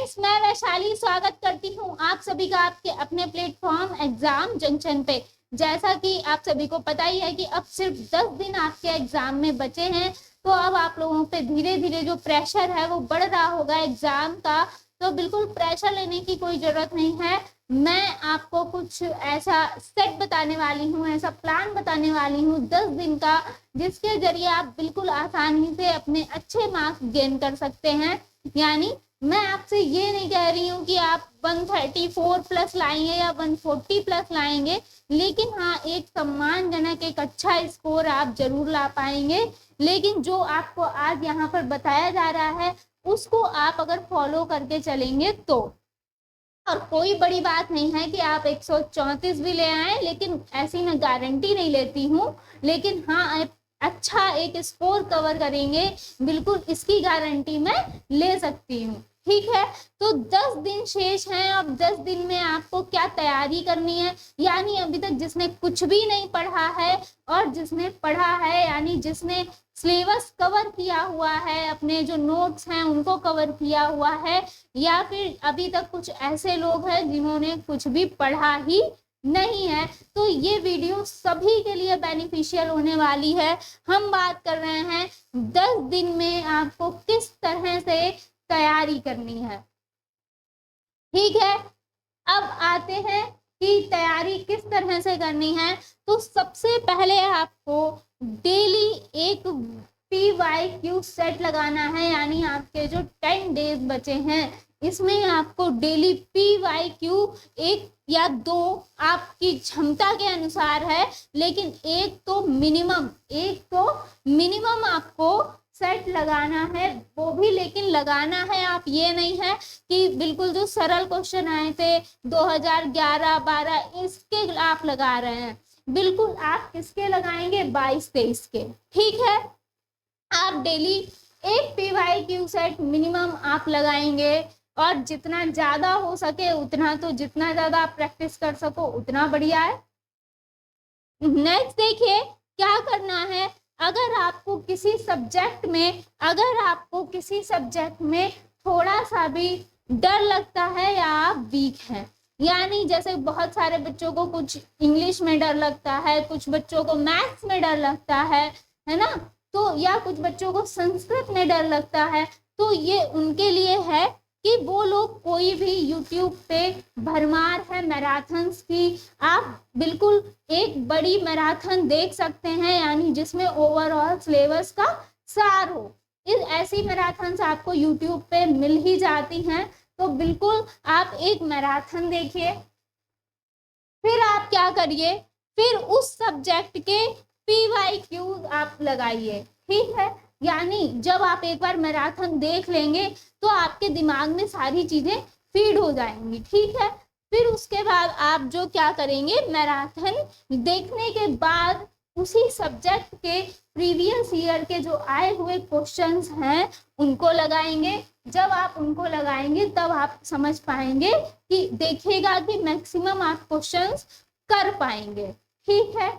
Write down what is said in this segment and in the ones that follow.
Friends, मैं वैशाली स्वागत करती हूँ आप सभी का आपके अपने प्लेटफॉर्म एग्जाम जंक्शन पे। जैसा कि आप सभी को पता ही है कि अब सिर्फ 10 दिन आपके एग्जाम में बचे हैं, तो अब आप लोगों पे धीरे धीरे जो प्रेशर है वो बढ़ रहा होगा एग्जाम का। तो बिल्कुल प्रेशर लेने की कोई जरूरत नहीं है। मैं आपको कुछ ऐसा सेट बताने वाली हूँ, ऐसा प्लान बताने वाली हूँ 10 दिन का, जिसके जरिए आप बिल्कुल आसानी से अपने अच्छे मार्क्स गेन कर सकते हैं। यानी मैं आपसे ये नहीं कह रही हूँ कि आप 134 प्लस लाएंगे या 140 प्लस लाएंगे, लेकिन हाँ, एक सम्मानजनक एक अच्छा स्कोर आप जरूर ला पाएंगे। लेकिन जो आपको आज यहाँ पर बताया जा रहा है उसको आप अगर फॉलो करके चलेंगे तो, और कोई बड़ी बात नहीं है कि आप 134 भी ले आए, लेकिन ऐसी मैं गारंटी नहीं लेती हूँ। लेकिन हाँ, अच्छा एक स्कोर कवर करेंगे, बिल्कुल इसकी गारंटी मैं ले सकती हूँ। ठीक है, तो 10 दिन शेष हैं। अब 10 दिन में आपको क्या तैयारी करनी है, यानी अभी तक जिसने कुछ भी नहीं पढ़ा है और जिसने पढ़ा है, यानी जिसने सिलेबस कवर किया हुआ है, अपने जो नोट्स हैं उनको कवर किया हुआ है, या फिर अभी तक कुछ ऐसे लोग हैं जिन्होंने कुछ भी पढ़ा ही नहीं है, तो ये वीडियो सभी के लिए बेनिफिशियल होने वाली है। हम बात कर रहे हैं 10 दिन में आपको किस तरह से तैयारी करनी है। ठीक है, अब आते हैं कि तैयारी किस तरह से करनी है। तो सबसे पहले आपको डेली एक PYQ सेट लगाना है, यानी आपके जो 10 डेज बचे हैं इसमें आपको डेली PYQ 1 या 2 आपकी क्षमता के अनुसार है, लेकिन एक तो मिनिमम आपको सेट लगाना है, वो भी लेकिन लगाना है आप ये नहीं है कि बिल्कुल जो सरल क्वेश्चन आए थे 2011-12 इसके आप लगा रहे हैं। बिल्कुल आप किसके लगाएंगे, 22-23 के। ठीक है, आप डेली एक PYQ सेट मिनिमम आप लगाएंगे, और जितना ज्यादा हो सके उतना, तो जितना ज्यादा आप प्रैक्टिस कर सको उतना बढ़िया है। नेक्स्ट देखिए क्या करना है। अगर आपको किसी सब्जेक्ट में थोड़ा सा भी डर लगता है या आप वीक हैं, यानी जैसे बहुत सारे बच्चों को कुछ इंग्लिश में डर लगता है, कुछ बच्चों को मैथ्स में डर लगता है ना, तो या कुछ बच्चों को संस्कृत में डर लगता है, तो ये उनके लिए है कि वो लोग कोई भी YouTube पे भरमार है मैराथन्स की, आप बिल्कुल एक बड़ी मैराथन देख सकते हैं, यानी जिसमें ओवरऑल सिलेबस का सार हो। ऐसी मैराथन्स आपको YouTube पे मिल ही जाती हैं, तो बिल्कुल आप एक मैराथन देखिए। फिर आप क्या करिए, फिर उस सब्जेक्ट के PYQ आप लगाइए। ठीक है, यानी जब आप एक बार मैराथन देख लेंगे तो आपके दिमाग में सारी चीजें फीड हो जाएंगी। ठीक है, फिर उसके बाद आप जो क्या करेंगे, मैराथन देखने के बाद उसी सब्जेक्ट के प्रीवियस ईयर के जो आए हुए क्वेश्चंस हैं उनको लगाएंगे। जब आप उनको लगाएंगे तब आप समझ पाएंगे कि देखिएगा कि मैक्सिमम आप क्वेश्चंस कर पाएंगे। ठीक है,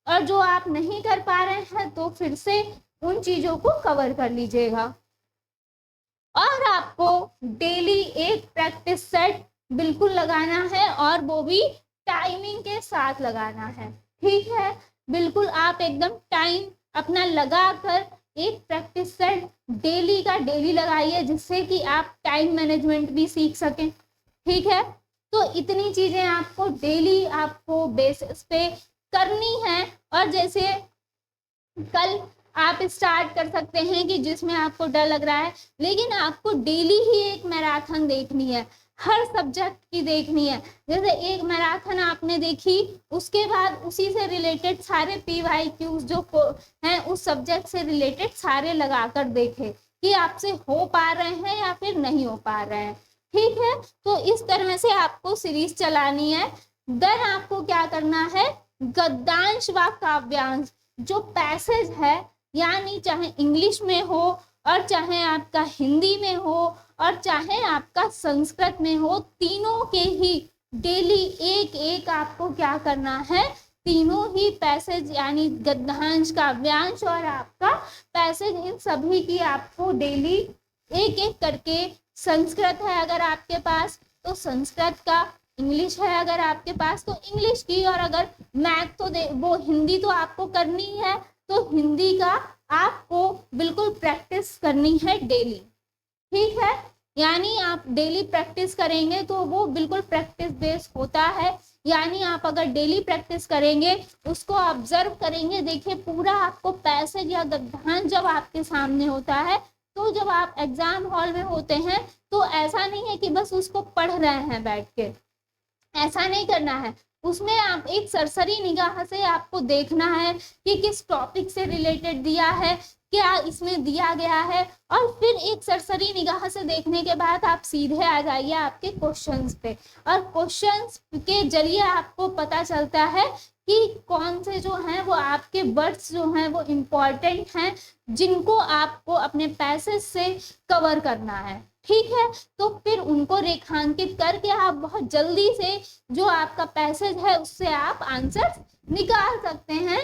और जो आप नहीं कर पा रहे हैं तो फिर से उन चीजों को कवर कर लीजिएगा। और आपको डेली एक प्रैक्टिस सेट बिल्कुल लगाना है, और वो भी टाइमिंग के साथ लगाना है। ठीक है, बिल्कुल आप एकदम टाइम अपना लगाकर एक प्रैक्टिस सेट डेली का डेली लगाइए, जिससे कि आप टाइम मैनेजमेंट भी सीख सकें। ठीक है, तो इतनी चीजें आपको डेली आपको बेसिस पे करनी है। और जैसे कल आप स्टार्ट कर सकते हैं कि जिसमें आपको डर लग रहा है, लेकिन आपको डेली ही एक मैराथन देखनी है, हर सब्जेक्ट की देखनी है। जैसे एक मैराथन आपने देखी, उसके बाद उसी से रिलेटेड सारे PYQs जो हैं उस सब्जेक्ट से रिलेटेड सारे लगाकर देखे कि आपसे हो पा रहे हैं या फिर नहीं हो पा रहे हैं। ठीक है, तो इस तरह से आपको सीरीज चलानी है। देन आपको क्या करना है, गद्यांश व काव्यांश जो पैसेज है, यानी चाहे इंग्लिश में हो और चाहे आपका हिंदी में हो और चाहे आपका संस्कृत में हो, तीनों के ही डेली एक एक आपको क्या करना है, तीनों ही पैसेज यानी गद्यांश, काव्यांश और आपका पैसेज, इन सभी की आपको डेली एक एक करके संस्कृत है अगर आपके पास तो संस्कृत का, इंग्लिश है अगर आपके पास तो इंग्लिश की, और अगर मैथ तो वो हिंदी तो आपको करनी है, तो हिंदी का आपको बिल्कुल प्रैक्टिस करनी है डेली। ठीक है, यानी आप डेली प्रैक्टिस करेंगे तो वो बिल्कुल प्रैक्टिस बेस्ड होता है। यानी आप अगर डेली प्रैक्टिस करेंगे, उसको ऑब्जर्व करेंगे, देखिए पूरा आपको पैसेज या गद्यांश जब आपके सामने होता है, तो जब आप एग्जाम हॉल में होते हैं तो ऐसा नहीं है कि बस उसको पढ़ रहे हैं बैठ के, ऐसा नहीं करना है। उसमें आप एक सरसरी निगाह से आपको देखना है कि किस टॉपिक से रिलेटेड दिया है, क्या इसमें दिया गया है, और फिर एक सरसरी निगाह से देखने के बाद आप सीधे आ जाइए आपके क्वेश्चंस पे, और क्वेश्चंस के जरिए आपको पता चलता है कि कौन से जो हैं वो आपके वर्ड्स जो हैं वो इम्पॉर्टेंट हैं, जिनको आपको अपने पैसेज से कवर करना है। ठीक है, तो फिर उनको रेखांकित करके आप बहुत जल्दी से जो आपका पैसेज है उससे आप आंसर निकाल सकते हैं।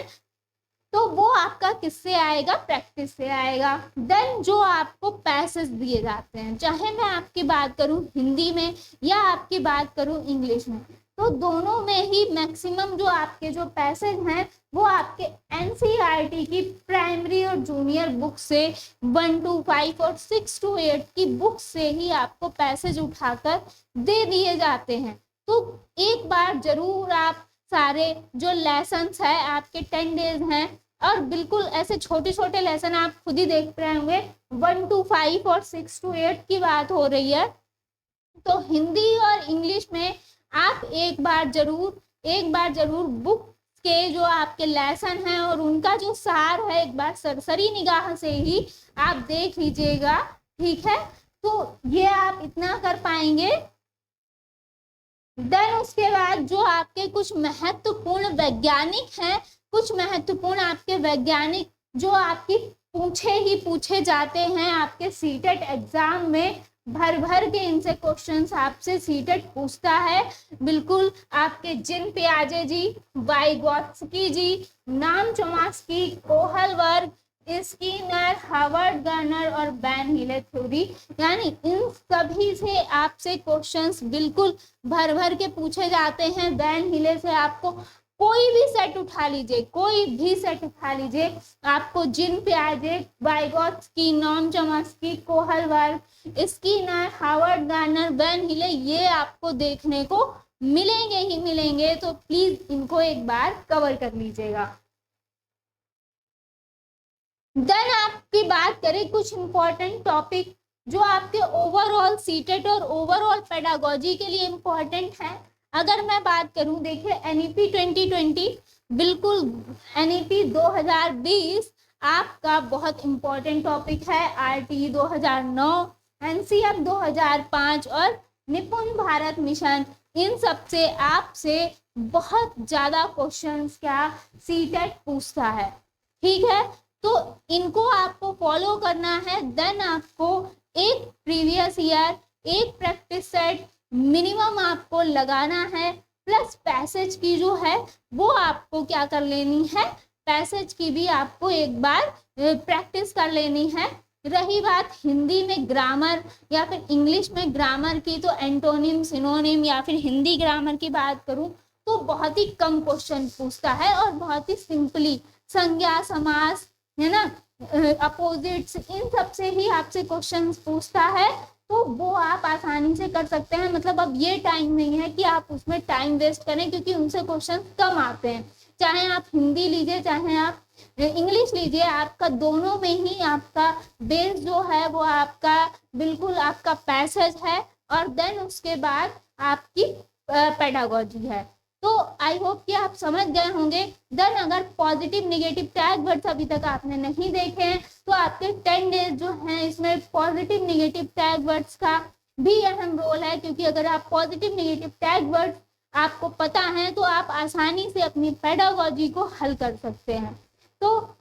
तो वो आपका किससे आएगा, प्रैक्टिस से आएगा। देन जो आपको पैसेज दिए जाते हैं, चाहे मैं आपकी बात करूं हिंदी में या आपकी बात करूं इंग्लिश में, तो दोनों में ही मैक्सिमम जो आपके जो पैसेज हैं वो आपके एनसीईआरटी की प्राइमरी और जूनियर बुक से 1 to 5 और 6 to 8 की बुक से ही आपको पैसेज उठाकर दे दिए जाते हैं। तो एक बार जरूर आप सारे जो लेसन्स है आपके 10 डेज हैं, और बिल्कुल ऐसे छोटे छोटे लेसन आप खुद ही देख रहे होंगे, 1 to 5 और 6 to 8 की बात हो रही है। तो हिंदी और इंग्लिश में आप एक बार जरूर बुक के जो आपके लेसन हैं और उनका जो सार है एक बार सरसरी निगाह से ही आप देख लीजिएगा। ठीक है, तो ये आप इतना कर पाएंगे। देन उसके बाद जो आपके कुछ महत्वपूर्ण वैज्ञानिक हैं, कुछ महत्वपूर्ण आपके वैज्ञानिक जो आपकी पूछे जाते हैं आपके सीटेट एग्जाम में, भर भर के इनसे क्वेश्चंस आपसे सीटेट पूछता है। बिल्कुल आपके जिन पियाजे जी, वाइगोत्स्की जी, नाम Chomsky, Kohlberg, Skinner, Harvard Garner और वैन हीले थ्योरी, यानी इन सभी से आपसे क्वेश्चंस बिल्कुल भर भर के पूछे जाते हैं। वैन हीले से आपको कोई भी सेट उठा लीजिए, आपको जिन पियाजे, Vygotsky, Noam Chomsky, Kohlberg, Skinner, Harvard Gardner, Van Hiele, ये आपको देखने को मिलेंगे। तो प्लीज इनको एक बार कवर कर लीजिएगा। देन आपकी बात करें कुछ इंपॉर्टेंट टॉपिक जो आपके ओवरऑल सीटेट और ओवरऑल पेडागोजी के लिए इंपॉर्टेंट है। अगर मैं बात करूं, देखिए एनईपी 2020, बिल्कुल एनईपी 2020 आपका बहुत इंपॉर्टेंट टॉपिक है। आरटीई 2009, एनसीएफ 2005 और निपुण भारत मिशन, इन सब से आपसे बहुत ज्यादा क्वेश्चंस क्या सीटेट पूछता है। ठीक है, तो इनको आपको फॉलो करना है। देन आपको एक प्रीवियस ईयर, एक प्रैक्टिस सेट मिनिमम आपको लगाना है, प्लस पैसेज की जो है वो आपको क्या कर लेनी है, पैसेज की भी आपको एक बार प्रैक्टिस कर लेनी है। रही बात हिंदी में ग्रामर या फिर इंग्लिश में ग्रामर की, तो एंटोनिम, सिनोनिम या फिर हिंदी ग्रामर की बात करूं तो बहुत ही कम क्वेश्चन पूछता है और बहुत ही सिंपली संज्ञा, समास, है ना, अपोजिट्स, इन सब से ही आपसे क्वेश्चंस पूछता है। तो वो आप आसानी से कर सकते हैं। मतलब अब ये टाइम नहीं है कि आप उसमें टाइम वेस्ट करें, क्योंकि उनसे क्वेश्चन कम आते हैं। चाहे आप हिंदी लीजिए, चाहे आप इंग्लिश लीजिए, आपका दोनों में ही आपका बेस जो है वो आपका बिल्कुल आपका पैसेज है, और देन उसके बाद आपकी पेडागोजी है। तो आई होप कि आप समझ गए होंगे। देन अगर पॉजिटिव नेगेटिव टैग वर्ड्स अभी तक आपने नहीं देखे हैं, तो आपके 10 डेज जो हैं इसमें पॉजिटिव नेगेटिव टैग वर्ड्स का भी अहम रोल है, क्योंकि अगर आप पॉजिटिव नेगेटिव टैग वर्ड्स आपको पता है तो आप आसानी से अपनी पेडागोजी को हल कर सकते हैं। तो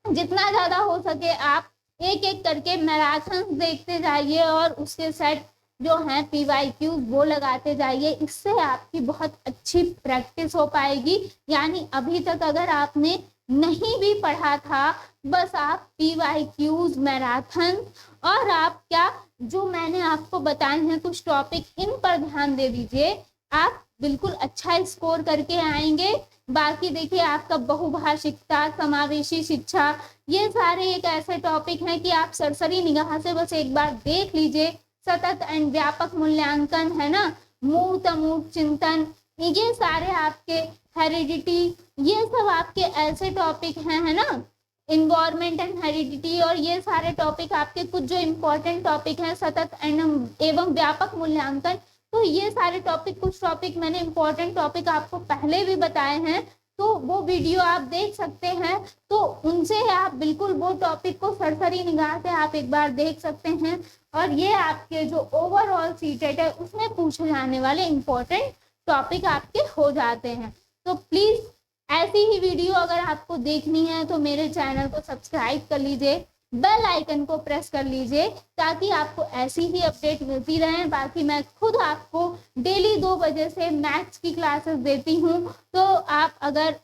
जितना ज़्यादा हो सके आप एक एक करके मैराथन देखते जाइए और उसके सेट जो है PYQ वो लगाते जाइए। इससे आपकी बहुत अच्छी प्रैक्टिस हो पाएगी। यानी अभी तक अगर आपने नहीं भी पढ़ा था, बस आप PYQs मैराथन और आप क्या जो मैंने आपको बताए हैं कुछ टॉपिक, इन पर ध्यान दे दीजिए, आप बिल्कुल अच्छा स्कोर करके आएंगे। बाकी देखिए आपका बहुभाषिकता, समावेशी शिक्षा, ये सारे एक ऐसे टॉपिक हैं कि आप सरसरी निगाह से बस एक बार देख लीजिए। सतत एंड व्यापक मूल्यांकन है ना, मूर्त अमूर्त चिंतन, ये सारे आपके, हेरिडिटी, ये सब आपके ऐसे टॉपिक हैं, है ना, इन्वायरमेंट एंड हेरिडिटी, और ये सारे टॉपिक आपके कुछ जो इम्पोर्टेंट टॉपिक हैं, सतत एवं व्यापक मूल्यांकन। तो ये सारे टॉपिक, कुछ टॉपिक मैंने इम्पोर्टेंट टॉपिक आपको पहले भी बताए हैं, तो वो वीडियो आप देख सकते हैं, तो उनसे आप बिल्कुल वो टॉपिक को सरसरी निगाह से आप एक बार देख सकते हैं। और ये आपके जो ओवरऑल सीटेट है उसमें पूछे जाने वाले इम्पोर्टेंट टॉपिक आपके हो जाते हैं। तो प्लीज ऐसी ही वीडियो अगर आपको देखनी है तो मेरे चैनल को सब्सक्राइब कर लीजिए, बेल आइकन को प्रेस कर लीजिए, ताकि आपको ऐसी ही अपडेट मिलती रहे। बाकी मैं खुद आपको डेली 2 बजे से मैथ्स की क्लासेस देती हूँ, तो आप अगर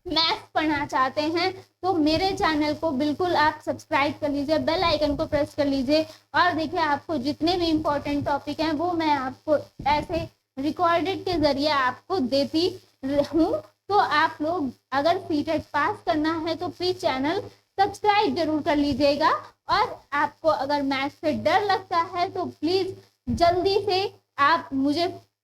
मैथ्स पढ़ना चाहते हैं तो मेरे चैनल को बिल्कुल आप सब्सक्राइब कर लीजिए, बेल आइकन को प्रेस कर लीजिए। और देखिए आपको जितने भी इम्पोर्टेंट टॉपिक हैं वो मैं आपको ऐसे रिकॉर्डेड के जरिए आपको देती हूँ। तो आप लोग अगर सीटेट पास करना है तो प्लीज चैनल सब्सक्राइब जरूर कर लीजिएगा। और आपको अगर मैथ्स से डर लगता है तो प्लीज जल्दी से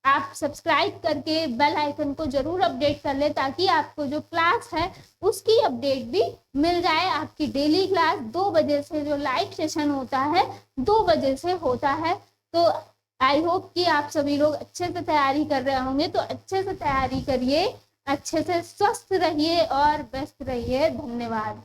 आप सब्सक्राइब करके बेल आइकन को जरूर अपडेट कर ले, ताकि आपको जो क्लास है उसकी अपडेट भी मिल जाए। आपकी डेली क्लास 2 बजे से जो लाइव सेशन होता है 2 बजे से होता है। तो आई होप कि आप सभी लोग अच्छे से तैयारी कर रहे होंगे, तो अच्छे से तैयारी करिए, अच्छे से स्वस्थ रहिए और व्यस्त रहिए। धन्यवाद।